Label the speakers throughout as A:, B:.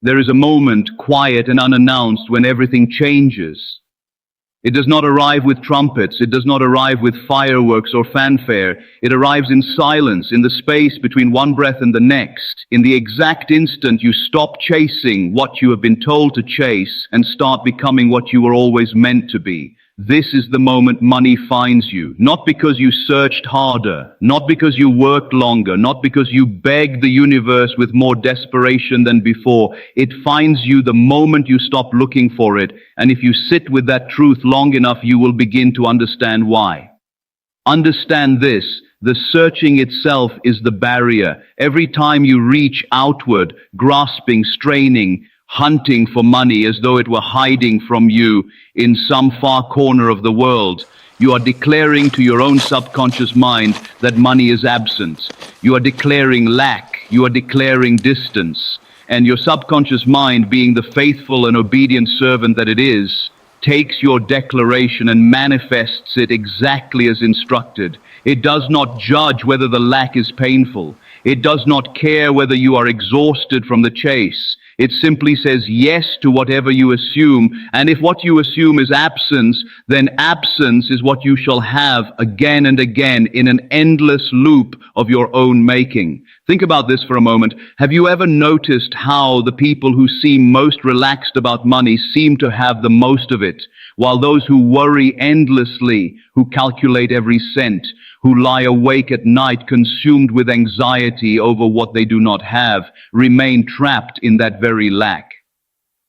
A: There is a moment, quiet and unannounced, when everything changes. It does not arrive with trumpets, it does not arrive with fireworks or fanfare. It arrives in silence, in the space between one breath and the next, in the exact instant you stop chasing what you have been told to chase and start becoming what you were always meant to be. This is the moment money finds you, not because you searched harder, not because you worked longer, not because you begged the universe with more desperation than before. It finds you the moment you stop looking for it, and if you sit with that truth long enough, you will begin to understand why. Understand this: the searching itself is the barrier. Every time you reach outward, grasping, straining, hunting for money as though it were hiding from you in some far corner of the world, you are declaring to your own subconscious mind that money is absent. You are declaring lack. You are declaring distance. And your subconscious mind, being the faithful and obedient servant that it is, takes your declaration and manifests it exactly as instructed. It does not judge whether the lack is painful. It does not care whether you are exhausted from the chase. It simply says yes to whatever you assume, and if what you assume is absence, then absence is what you shall have again and again in an endless loop of your own making. Think about this for a moment. Have you ever noticed how the people who seem most relaxed about money seem to have the most of it, while those who worry endlessly, who calculate every cent, who lie awake at night consumed with anxiety over what they do not have, remain trapped in that very lack?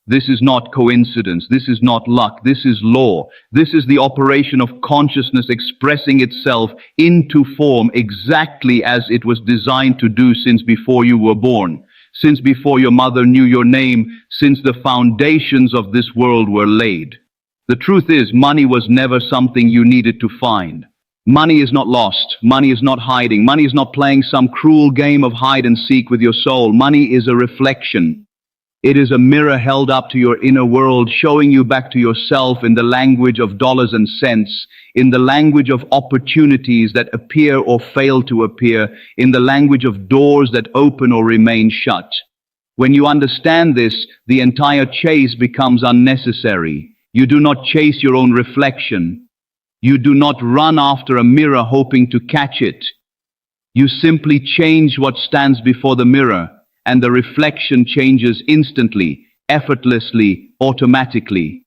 A: This is not coincidence. This is not luck. This is law. This is the operation of consciousness expressing itself into form exactly as it was designed to do since before you were born, since before your mother knew your name, since the foundations of this world were laid. The truth is, money was never something you needed to find. Money is not lost. Money is not hiding. Money is not playing some cruel game of hide and seek with your soul. Money is a reflection. It is a mirror held up to your inner world, showing you back to yourself in the language of dollars and cents, in the language of opportunities that appear or fail to appear, in the language of doors that open or remain shut. When you understand this, the entire chase becomes unnecessary. You do not chase your own reflection. You do not run after a mirror hoping to catch it. You simply change what stands before the mirror, and the reflection changes instantly, effortlessly, automatically.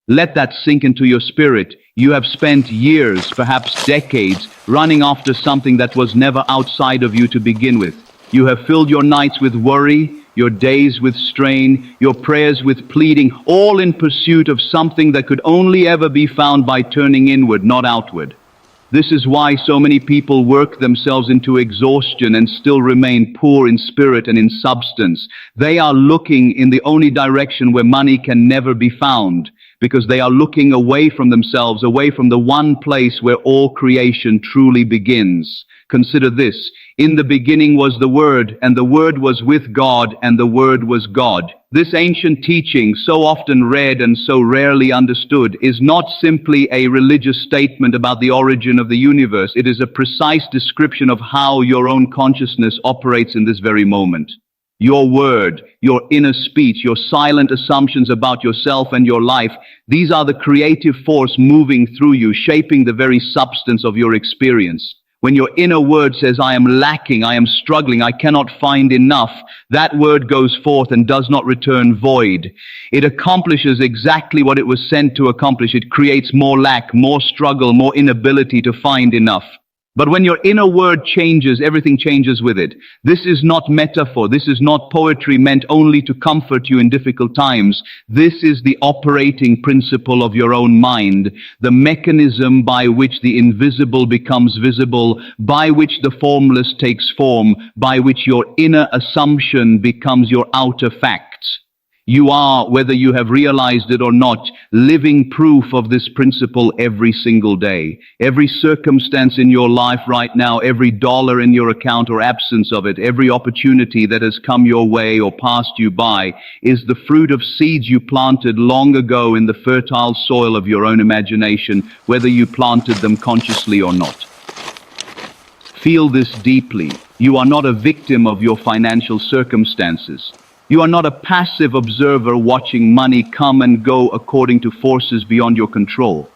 A: Let that sink into your spirit. You have spent years, perhaps decades, running after something that was never outside of you to begin with. You have filled your nights with worry, your days with strain, your prayers with pleading, all in pursuit of something that could only ever be found by turning inward, not outward. This is why so many people work themselves into exhaustion and still remain poor in spirit and in substance. They are looking in the only direction where money can never be found, because they are looking away from themselves, away from the one place where all creation truly begins. Consider this: in the beginning was the Word, and the Word was with God, and the Word was God. This ancient teaching, so often read and so rarely understood, is not simply a religious statement about the origin of the universe. It is a precise description of how your own consciousness operates in this very moment. Your word, your inner speech, your silent assumptions about yourself and your life, these are the creative force moving through you, shaping the very substance of your experience. When your inner word says, I am lacking, I am struggling, I cannot find enough, that word goes forth and does not return void. It accomplishes exactly what it was sent to accomplish. It creates more lack, more struggle, more inability to find enough. But when your inner word changes, everything changes with it. This is not metaphor. This is not poetry meant only to comfort you in difficult times. This is the operating principle of your own mind, the mechanism by which the invisible becomes visible, by which the formless takes form, by which your inner assumption becomes your outer facts. You are, whether you have realized it or not, living proof of this principle every single day. Every circumstance in your life right now, every dollar in your account or absence of it, every opportunity that has come your way or passed you by, is the fruit of seeds you planted long ago in the fertile soil of your own imagination, whether you planted them consciously or not. Feel this deeply. You are not a victim of your financial circumstances. You are not a passive observer watching money come and go according to forces beyond your control.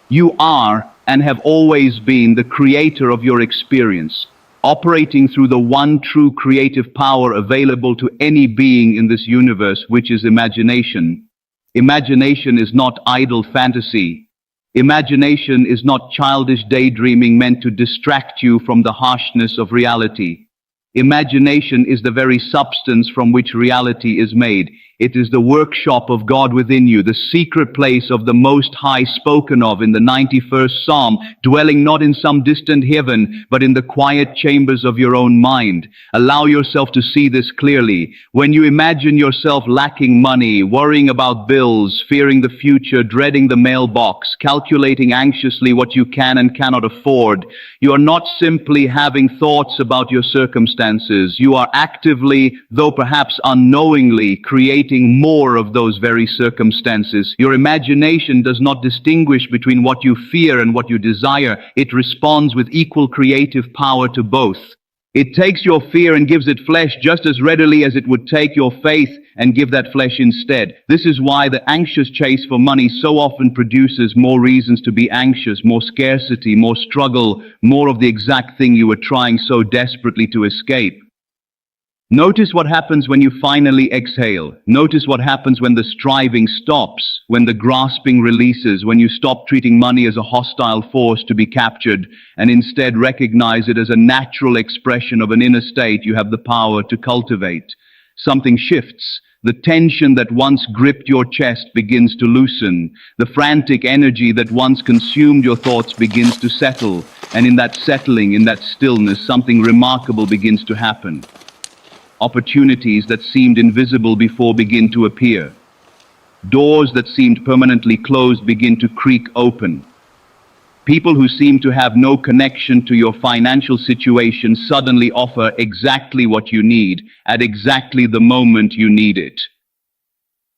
A: You are and have always been the creator of your experience, operating through the one true creative power available to any being in this universe, which is imagination. Imagination is not idle fantasy. Imagination is not childish daydreaming meant to distract you from the harshness of reality. Imagination is the very substance from which reality is made. It is the workshop of God within you, the secret place of the Most High spoken of in the 91st Psalm, dwelling not in some distant heaven, but in the quiet chambers of your own mind. Allow yourself to see this clearly. When you imagine yourself lacking money, worrying about bills, fearing the future, dreading the mailbox, calculating anxiously what you can and cannot afford, you are not simply having thoughts about your circumstances. You are actively, though perhaps unknowingly, creating more of those very circumstances. Your imagination does not distinguish between what you fear and what you desire. It responds with equal creative power to both. It takes your fear and gives it flesh just as readily as it would take your faith and give that flesh instead. This is why the anxious chase for money so often produces more reasons to be anxious, more scarcity, more struggle, more of the exact thing you were trying so desperately to escape. Notice what happens when you finally exhale. Notice what happens when the striving stops, when the grasping releases, when you stop treating money as a hostile force to be captured and instead recognize it as a natural expression of an inner state you have the power to cultivate. Something shifts. The tension that once gripped your chest begins to loosen. The frantic energy that once consumed your thoughts begins to settle. And in that settling, in that stillness, something remarkable begins to happen. Opportunities that seemed invisible before begin to appear. Doors that seemed permanently closed begin to creak open. People who seem to have no connection to your financial situation suddenly offer exactly what you need at exactly the moment you need it.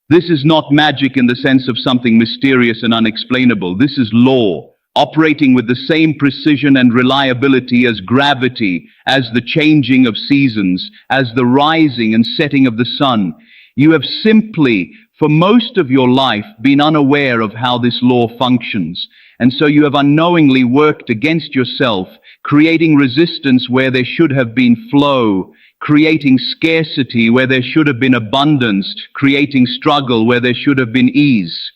A: This is not magic in the sense of something mysterious and unexplainable. This is law, operating with the same precision and reliability as gravity, as the changing of seasons, as the rising and setting of the sun. You have simply, for most of your life, been unaware of how this law functions, and so you have unknowingly worked against yourself, creating resistance where there should have been flow, creating scarcity where there should have been abundance, creating struggle where there should have been ease.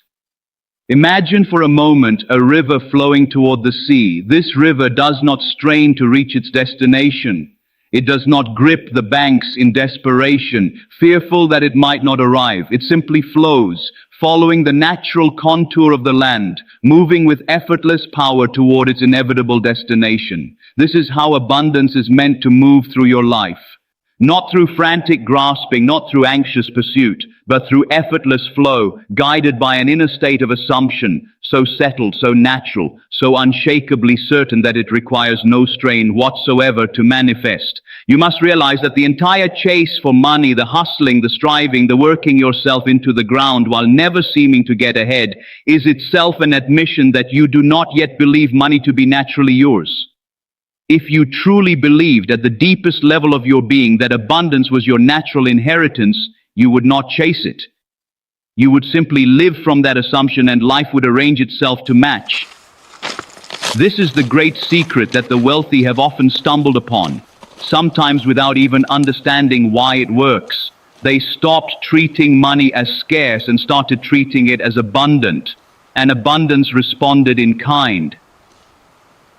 A: Imagine for a moment a river flowing toward the sea. This river does not strain to reach its destination. It does not grip the banks in desperation, fearful that it might not arrive. It simply flows, following the natural contour of the land, moving with effortless power toward its inevitable destination. This is how abundance is meant to move through your life. Not through frantic grasping, not through anxious pursuit, but through effortless flow, guided by an inner state of assumption, so settled, so natural, so unshakably certain that it requires no strain whatsoever to manifest. You must realize that the entire chase for money, the hustling, the striving, the working yourself into the ground while never seeming to get ahead, is itself an admission that you do not yet believe money to be naturally yours. If you truly believed at the deepest level of your being that abundance was your natural inheritance, you would not chase it. You would simply live from that assumption and life would arrange itself to match. This is the great secret that the wealthy have often stumbled upon, sometimes without even understanding why it works. They stopped treating money as scarce and started treating it as abundant, and abundance responded in kind.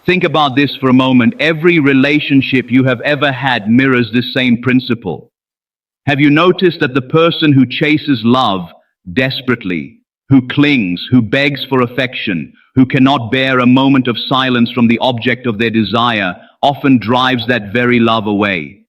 A: Think about this for a moment. Every relationship you have ever had mirrors this same principle. Have you noticed that the person who chases love desperately, who clings, who begs for affection, who cannot bear a moment of silence from the object of their desire, often drives that very love away?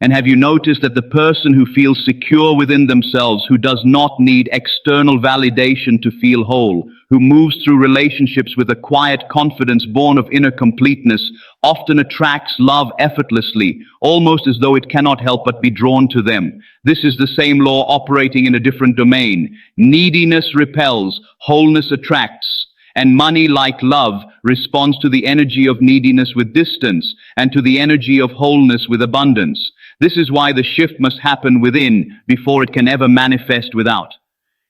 A: And have you noticed that the person who feels secure within themselves, who does not need external validation to feel whole, who moves through relationships with a quiet confidence born of inner completeness, often attracts love effortlessly, almost as though it cannot help but be drawn to them? This is the same law operating in a different domain. Neediness repels, wholeness attracts. And money, like love, responds to the energy of neediness with distance, and to the energy of wholeness with abundance. This is why the shift must happen within before it can ever manifest without.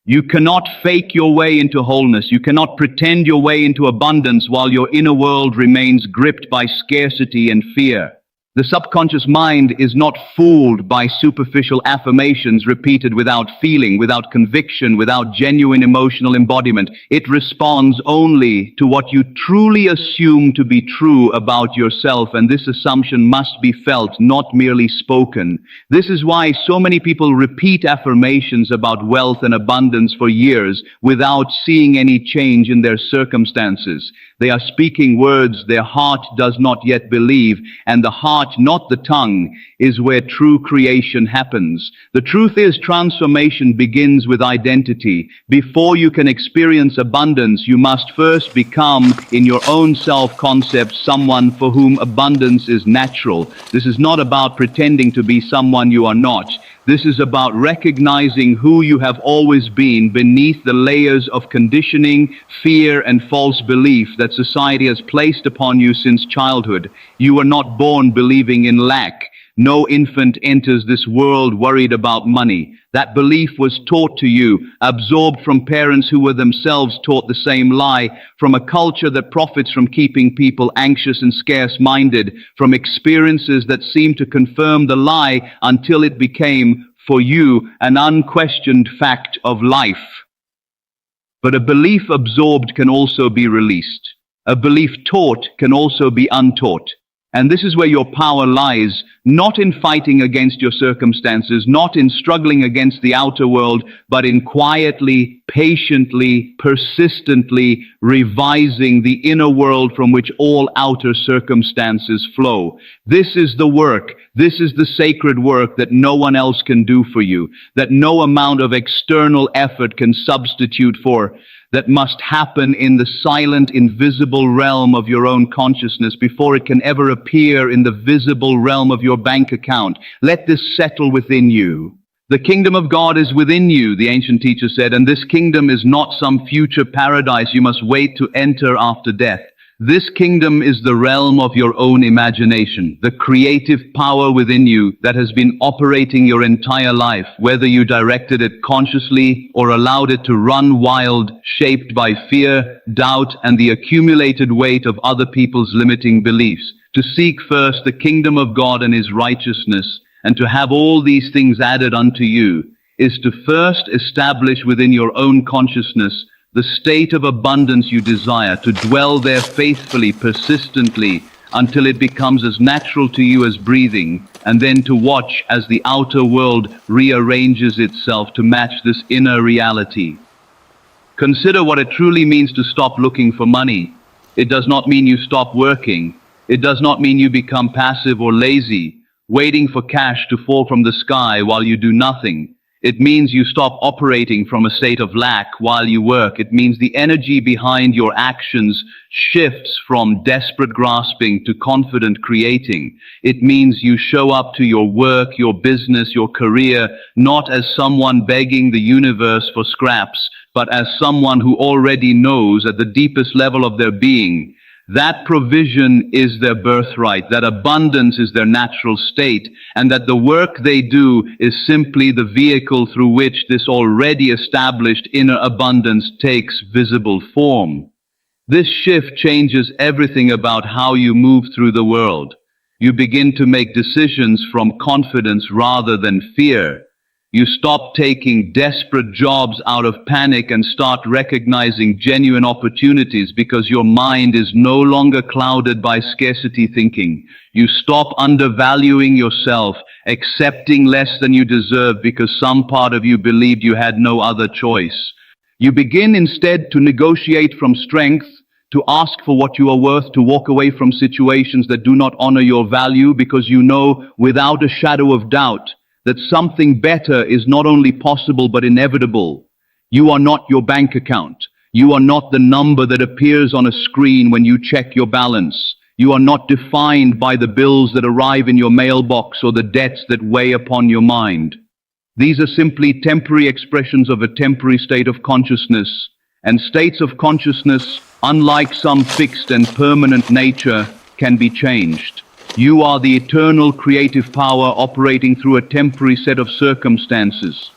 A: You cannot fake your way into wholeness. You cannot pretend your way into abundance while your inner world remains gripped by scarcity and fear. The subconscious mind is not fooled by superficial affirmations repeated without feeling, without conviction, without genuine emotional embodiment. It responds only to what you truly assume to be true about yourself, and this assumption must be felt, not merely spoken. This is why so many people repeat affirmations about wealth and abundance for years without seeing any change in their circumstances. They are speaking words their heart does not yet believe, and the heart, not the tongue, is where true creation happens. The truth is, transformation begins with identity. Before you can experience abundance, you must first become, in your own self-concept, someone for whom abundance is natural. This is not about pretending to be someone you are not. This is about recognizing who you have always been beneath the layers of conditioning, fear, and false belief that society has placed upon you since childhood. You were not born believing in lack. No infant enters this world worried about money. That belief was taught to you, absorbed from parents who were themselves taught the same lie, from a culture that profits from keeping people anxious and scarce-minded, from experiences that seem to confirm the lie until it became, for you, an unquestioned fact of life. But a belief absorbed can also be released. A belief taught can also be untaught. And this is where your power lies, not in fighting against your circumstances, not in struggling against the outer world, but in quietly, patiently, persistently revising the inner world from which all outer circumstances flow. This is the work, this is the sacred work that no one else can do for you, that no amount of external effort can substitute for, that must happen in the silent, invisible realm of your own consciousness before it can ever appear in the visible realm of your bank account. Let this settle within you. The kingdom of God is within you, the ancient teacher said, and this kingdom is not some future paradise you must wait to enter after death. This kingdom is the realm of your own imagination, the creative power within you that has been operating your entire life, whether you directed it consciously or allowed it to run wild, shaped by fear, doubt, and the accumulated weight of other people's limiting beliefs. To seek first the kingdom of God and His righteousness, and to have all these things added unto you, is to first establish within your own consciousness the state of abundance you desire, to dwell there faithfully, persistently, until it becomes as natural to you as breathing, and then to watch as the outer world rearranges itself to match this inner reality. Consider what it truly means to stop looking for money. It does not mean you stop working. It does not mean you become passive or lazy, waiting for cash to fall from the sky while you do nothing. It means you stop operating from a state of lack while you work. It means the energy behind your actions shifts from desperate grasping to confident creating. It means you show up to your work, your business, your career, not as someone begging the universe for scraps, but as someone who already knows at the deepest level of their being that provision is their birthright, that abundance is their natural state, and that the work they do is simply the vehicle through which this already established inner abundance takes visible form. This shift changes everything about how you move through the world. You begin to make decisions from confidence rather than fear. You stop taking desperate jobs out of panic and start recognizing genuine opportunities because your mind is no longer clouded by scarcity thinking. You stop undervaluing yourself, accepting less than you deserve because some part of you believed you had no other choice. You begin instead to negotiate from strength, to ask for what you are worth, to walk away from situations that do not honor your value because you know without a shadow of doubt that something better is not only possible but inevitable. You are not your bank account. You are not the number that appears on a screen when you check your balance. You are not defined by the bills that arrive in your mailbox or the debts that weigh upon your mind. These are simply temporary expressions of a temporary state of consciousness, and states of consciousness, unlike some fixed and permanent nature, can be changed. You are the eternal creative power operating through a temporary set of circumstances.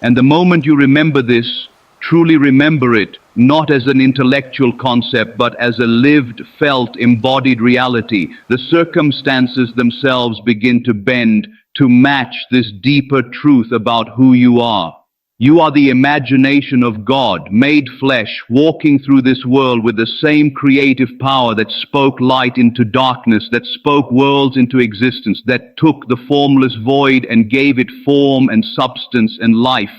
A: And the moment you remember this, truly remember it, not as an intellectual concept, but as a lived, felt, embodied reality, the circumstances themselves begin to bend to match this deeper truth about who you are. You are the imagination of God, made flesh, walking through this world with the same creative power that spoke light into darkness, that spoke worlds into existence, that took the formless void and gave it form and substance and life.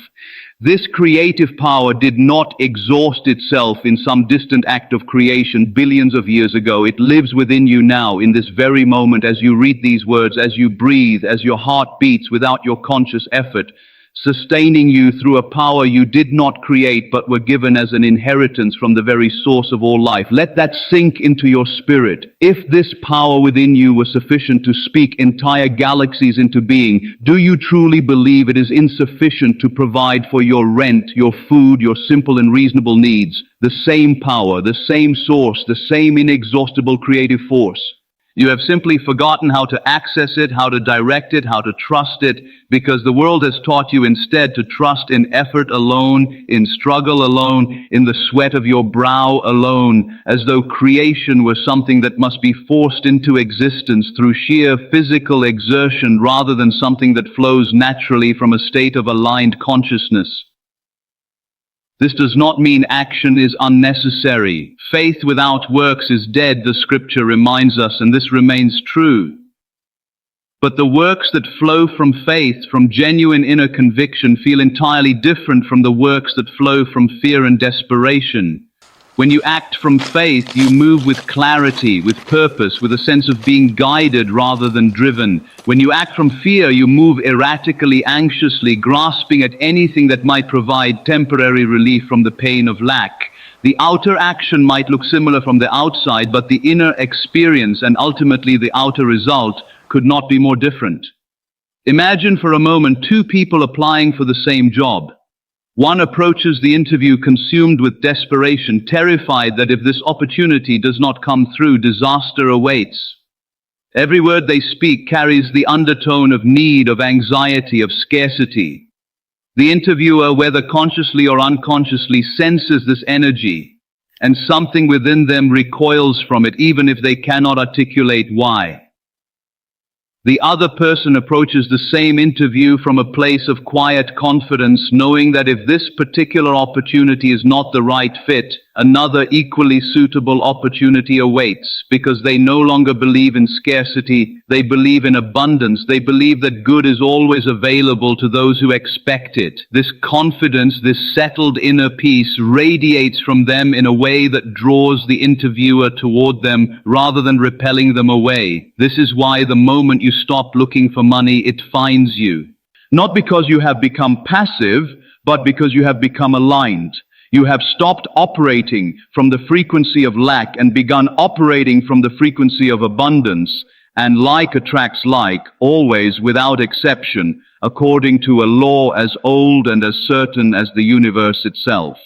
A: This creative power did not exhaust itself in some distant act of creation billions of years ago. It lives within you now, in this very moment, as you read these words, as you breathe, as your heart beats without your conscious effort, sustaining you through a power you did not create but were given as an inheritance from the very source of all life. Let that sink into your spirit. If this power within you was sufficient to speak entire galaxies into being, do you truly believe it is insufficient to provide for your rent, your food, your simple and reasonable needs? The same power, the same source, the same inexhaustible creative force. You have simply forgotten how to access it, how to direct it, how to trust it, because the world has taught you instead to trust in effort alone, in struggle alone, in the sweat of your brow alone, as though creation were something that must be forced into existence through sheer physical exertion rather than something that flows naturally from a state of aligned consciousness. This does not mean action is unnecessary. Faith without works is dead, the scripture reminds us, and this remains true. But the works that flow from faith, from genuine inner conviction, feel entirely different from the works that flow from fear and desperation. When you act from faith, you move with clarity, with purpose, with a sense of being guided rather than driven. When you act from fear, you move erratically, anxiously, grasping at anything that might provide temporary relief from the pain of lack. The outer action might look similar from the outside, but the inner experience and ultimately the outer result could not be more different. Imagine for a moment two people applying for the same job. One approaches the interview consumed with desperation, terrified that if this opportunity does not come through, disaster awaits. Every word they speak carries the undertone of need, of anxiety, of scarcity. The interviewer, whether consciously or unconsciously, senses this energy, and something within them recoils from it, even if they cannot articulate why. The other person approaches the same interview from a place of quiet confidence, knowing that if this particular opportunity is not the right fit, another equally suitable opportunity awaits, because they no longer believe in scarcity, they believe in abundance, they believe that good is always available to those who expect it. This confidence, this settled inner peace radiates from them in a way that draws the interviewer toward them rather than repelling them away. This is why the moment you stop looking for money, it finds you. Not because you have become passive, but because you have become aligned. You have stopped operating from the frequency of lack and begun operating from the frequency of abundance, and like attracts like, always without exception, according to a law as old and as certain as the universe itself.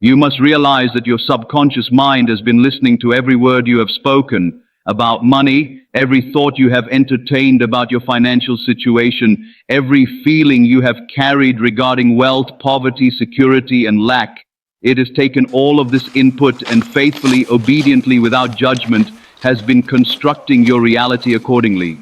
A: You must realize that your subconscious mind has been listening to every word you have spoken about money, every thought you have entertained about your financial situation, every feeling you have carried regarding wealth, poverty, security, and lack. It has taken all of this input and faithfully, obediently, without judgment, has been constructing your reality accordingly.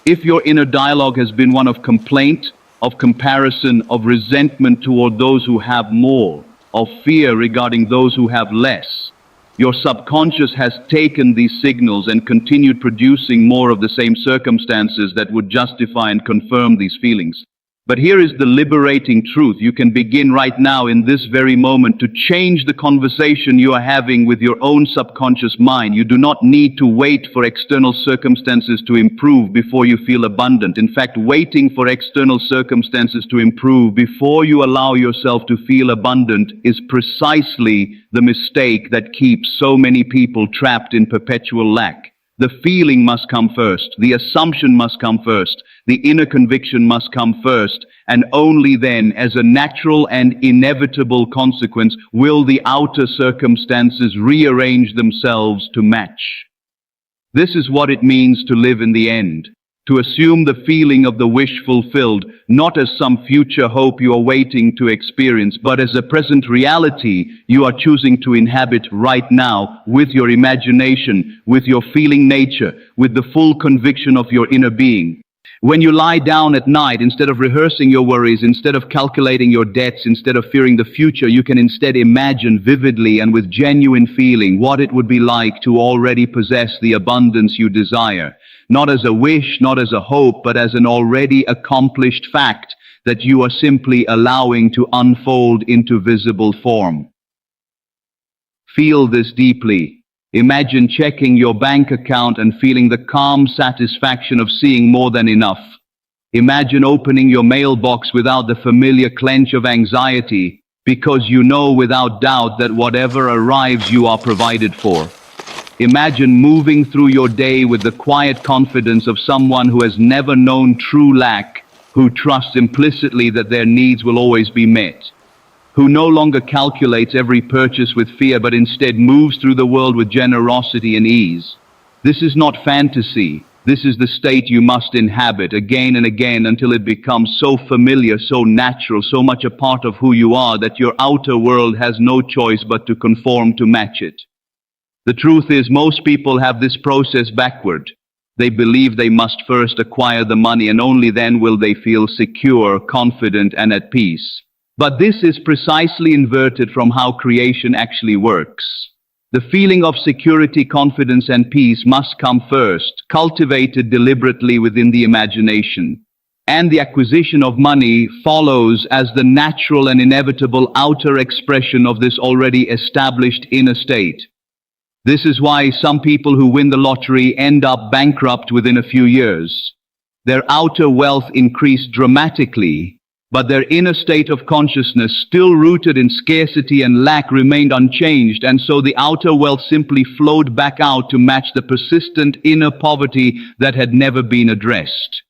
A: If your inner dialogue has been one of complaint, of comparison, of resentment toward those who have more, of fear regarding those who have less, your subconscious has taken these signals and continued producing more of the same circumstances that would justify and confirm these feelings. But here is the liberating truth. You can begin right now in this very moment to change the conversation you are having with your own subconscious mind. You do not need to wait for external circumstances to improve before you feel abundant. In fact, waiting for external circumstances to improve before you allow yourself to feel abundant is precisely the mistake that keeps so many people trapped in perpetual lack. The feeling must come first, the assumption must come first, the inner conviction must come first, and only then, as a natural and inevitable consequence, will the outer circumstances rearrange themselves to match. This is what it means to live in the end. To assume the feeling of the wish fulfilled, not as some future hope you are waiting to experience, but as a present reality you are choosing to inhabit right now, with your imagination, with your feeling nature, with the full conviction of your inner being. When you lie down at night, instead of rehearsing your worries, instead of calculating your debts, instead of fearing the future, you can instead imagine vividly and with genuine feeling what it would be like to already possess the abundance you desire. Not as a wish, not as a hope, but as an already accomplished fact that you are simply allowing to unfold into visible form. Feel this deeply. Imagine checking your bank account and feeling the calm satisfaction of seeing more than enough. Imagine opening your mailbox without the familiar clench of anxiety, because you know without doubt that whatever arrives you are provided for. Imagine moving through your day with the quiet confidence of someone who has never known true lack, who trusts implicitly that their needs will always be met, who no longer calculates every purchase with fear but instead moves through the world with generosity and ease. This is not fantasy. This is the state you must inhabit again and again until it becomes so familiar, so natural, so much a part of who you are that your outer world has no choice but to conform to match it. The truth is, most people have this process backward. They believe they must first acquire the money and only then will they feel secure, confident, and at peace. But this is precisely inverted from how creation actually works. The feeling of security, confidence, and peace must come first, cultivated deliberately within the imagination. And the acquisition of money follows as the natural and inevitable outer expression of this already established inner state. This is why some people who win the lottery end up bankrupt within a few years. Their outer wealth increased dramatically, but their inner state of consciousness, still rooted in scarcity and lack, remained unchanged, and so the outer wealth simply flowed back out to match the persistent inner poverty that had never been addressed.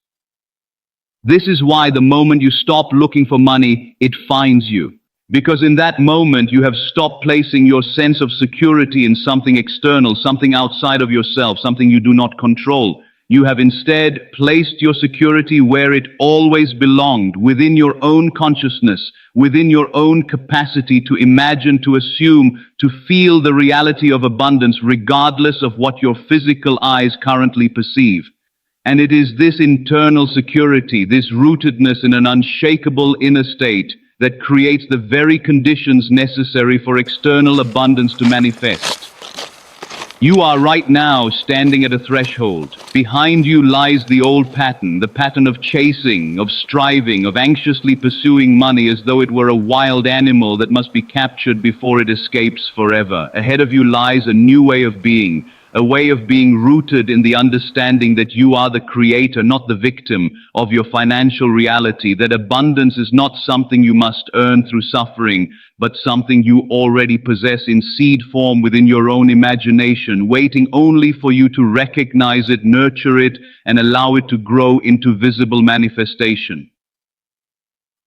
A: This is why the moment you stop looking for money, it finds you. Because in that moment you have stopped placing your sense of security in something external, something outside of yourself, something you do not control. You have instead placed your security where it always belonged, within your own consciousness, within your own capacity to imagine, to assume, to feel the reality of abundance regardless of what your physical eyes currently perceive. And it is this internal security, this rootedness in an unshakable inner state, that creates the very conditions necessary for external abundance to manifest. You are right now standing at a threshold. Behind you lies the old pattern, the pattern of chasing, of striving, of anxiously pursuing money as though it were a wild animal that must be captured before it escapes forever. Ahead of you lies a new way of being, a way of being rooted in the understanding that you are the creator, not the victim of your financial reality, that abundance is not something you must earn through suffering, but something you already possess in seed form within your own imagination, waiting only for you to recognize it, nurture it, and allow it to grow into visible manifestation.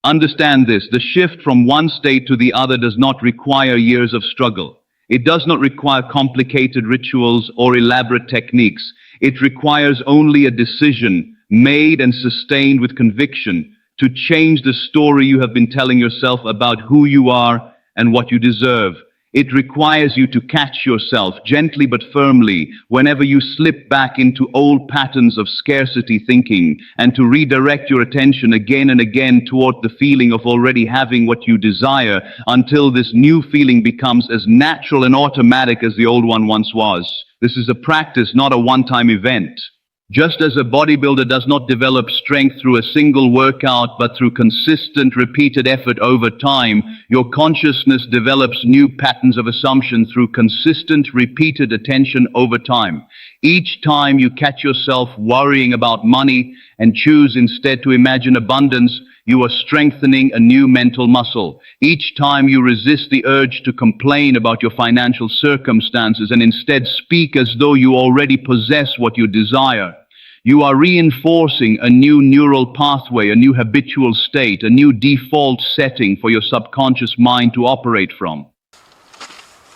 A: Understand this: the shift from one state to the other does not require years of struggle. It does not require complicated rituals or elaborate techniques. It requires only a decision, made and sustained with conviction, to change the story you have been telling yourself about who you are and what you deserve. It requires you to catch yourself gently but firmly whenever you slip back into old patterns of scarcity thinking, and to redirect your attention again and again toward the feeling of already having what you desire, until this new feeling becomes as natural and automatic as the old one once was. This is a practice, not a one-time event. Just as a bodybuilder does not develop strength through a single workout, but through consistent, repeated effort over time, your consciousness develops new patterns of assumption through consistent, repeated attention over time. Each time you catch yourself worrying about money and choose instead to imagine abundance, you are strengthening a new mental muscle. Each time you resist the urge to complain about your financial circumstances and instead speak as though you already possess what you desire, you are reinforcing a new neural pathway, a new habitual state, a new default setting for your subconscious mind to operate from.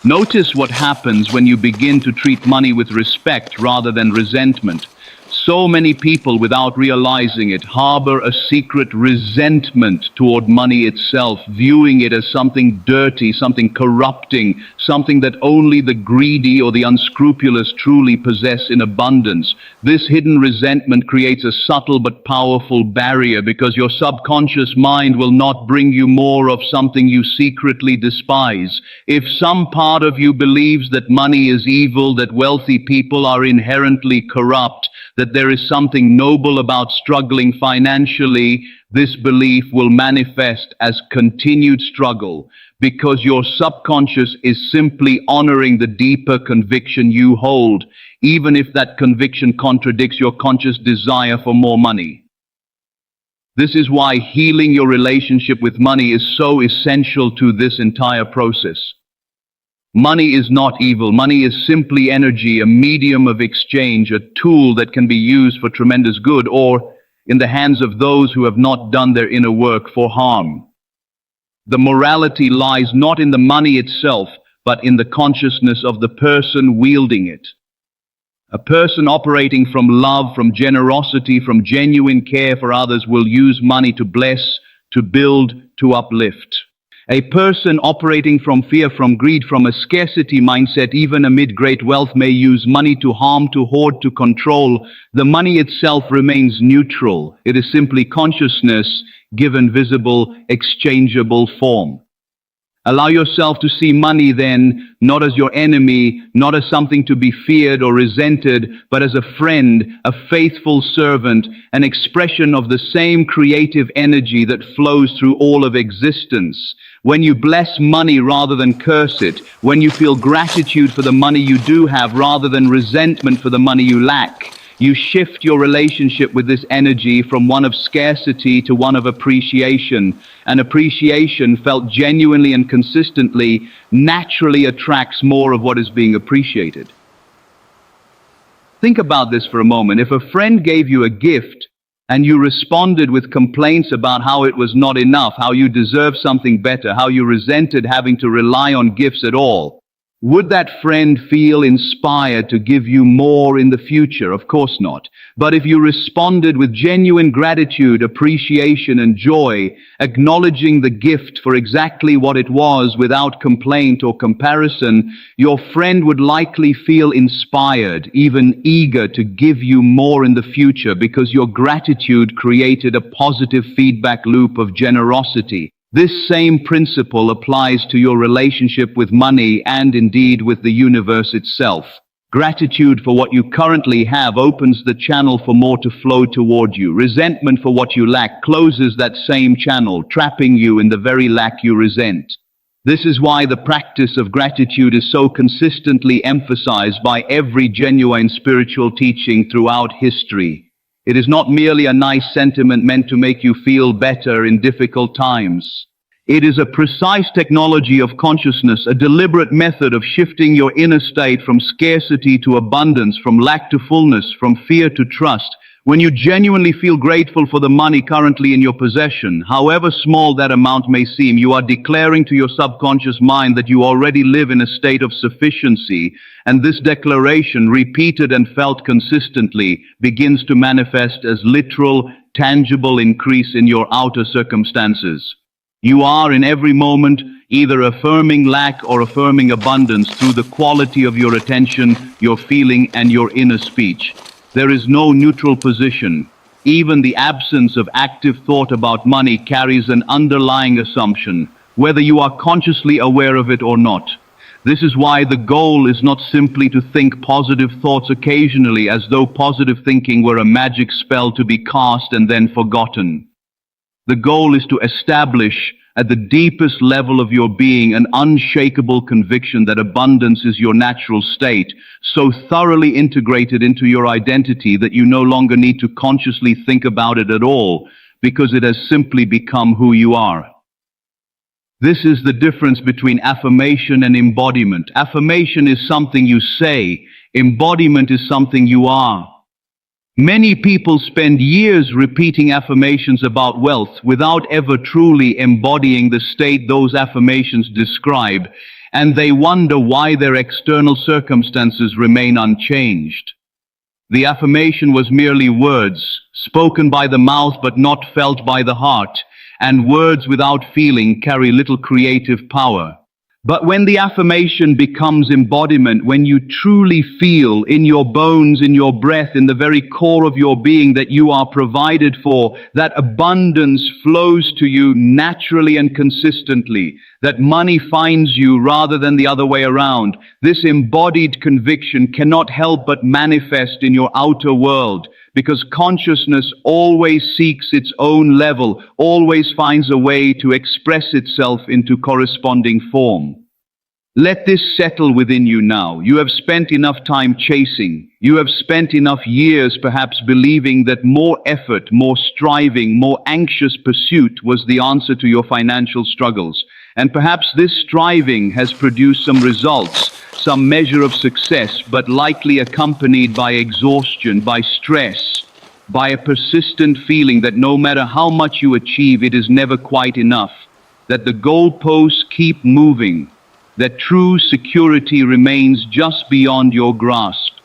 A: Notice what happens when you begin to treat money with respect rather than resentment. So many people, without realizing it, harbor a secret resentment toward money itself, viewing it as something dirty, something corrupting, something that only the greedy or the unscrupulous truly possess in abundance. This hidden resentment creates a subtle but powerful barrier because your subconscious mind will not bring you more of something you secretly despise. If some part of you believes that money is evil, that wealthy people are inherently corrupt, that there is something noble about struggling financially, this belief will manifest as continued struggle because your subconscious is simply honoring the deeper conviction you hold, even if that conviction contradicts your conscious desire for more money. This is why healing your relationship with money is so essential to this entire process. Money is not evil. Money is simply energy, a medium of exchange, a tool that can be used for tremendous good or, in the hands of those who have not done their inner work, for harm. The morality lies not in the money itself, but in the consciousness of the person wielding it. A person operating from love, from generosity, from genuine care for others will use money to bless, to build, to uplift. A person operating from fear, from greed, from a scarcity mindset, even amid great wealth, may use money to harm, to hoard, to control. The money itself remains neutral. It is simply consciousness given visible, exchangeable form. Allow yourself to see money then, not as your enemy, not as something to be feared or resented, but as a friend, a faithful servant, an expression of the same creative energy that flows through all of existence. When you bless money rather than curse it, when you feel gratitude for the money you do have rather than resentment for the money you lack, you shift your relationship with this energy from one of scarcity to one of appreciation. And appreciation, felt genuinely and consistently, naturally attracts more of what is being appreciated. Think about this for a moment. If a friend gave you a gift and you responded with complaints about how it was not enough, how you deserve something better, how you resented having to rely on gifts at all, would that friend feel inspired to give you more in the future? Of course not. But if you responded with genuine gratitude, appreciation, and joy, acknowledging the gift for exactly what it was without complaint or comparison, your friend would likely feel inspired, even eager to give you more in the future because your gratitude created a positive feedback loop of generosity. This same principle applies to your relationship with money and indeed with the universe itself. Gratitude for what you currently have opens the channel for more to flow toward you. Resentment for what you lack closes that same channel, trapping you in the very lack you resent. This is why the practice of gratitude is so consistently emphasized by every genuine spiritual teaching throughout history. It is not merely a nice sentiment meant to make you feel better in difficult times. It is a precise technology of consciousness, a deliberate method of shifting your inner state from scarcity to abundance, from lack to fullness, from fear to trust. When you genuinely feel grateful for the money currently in your possession, however small that amount may seem, you are declaring to your subconscious mind that you already live in a state of sufficiency, and this declaration, repeated and felt consistently, begins to manifest as literal, tangible increase in your outer circumstances. You are in every moment either affirming lack or affirming abundance through the quality of your attention, your feeling, and your inner speech. There is no neutral position. Even the absence of active thought about money carries an underlying assumption, whether you are consciously aware of it or not. This is why the goal is not simply to think positive thoughts occasionally, as though positive thinking were a magic spell to be cast and then forgotten. The goal is to establish at the deepest level of your being an unshakable conviction that abundance is your natural state, so thoroughly integrated into your identity that you no longer need to consciously think about it at all, because it has simply become who you are. This is the difference between affirmation and embodiment. Affirmation is something you say. Embodiment is something you are. Many people spend years repeating affirmations about wealth without ever truly embodying the state those affirmations describe, and they wonder why their external circumstances remain unchanged. The affirmation was merely words, spoken by the mouth but not felt by the heart, and words without feeling carry little creative power. But when the affirmation becomes embodiment, when you truly feel in your bones, in your breath, in the very core of your being that you are provided for, that abundance flows to you naturally and consistently, that money finds you rather than the other way around, this embodied conviction cannot help but manifest in your outer world, because consciousness always seeks its own level, always finds a way to express itself into corresponding form. Let this settle within you now. You have spent enough time chasing. You have spent enough years perhaps believing that more effort, more striving, more anxious pursuit was the answer to your financial struggles. And perhaps this striving has produced some results, some measure of success, but likely accompanied by exhaustion, by stress, by a persistent feeling that no matter how much you achieve, it is never quite enough, that the goalposts keep moving, that true security remains just beyond your grasp.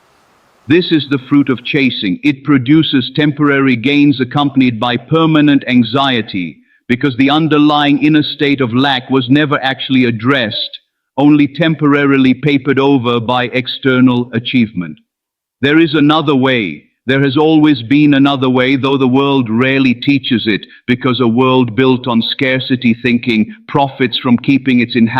A: This is the fruit of chasing. It produces temporary gains accompanied by permanent anxiety, because the underlying inner state of lack was never actually addressed, only temporarily papered over by external achievement. There is another way. There has always been another way, though the world rarely teaches it, because a world built on scarcity thinking profits from keeping its inhabitants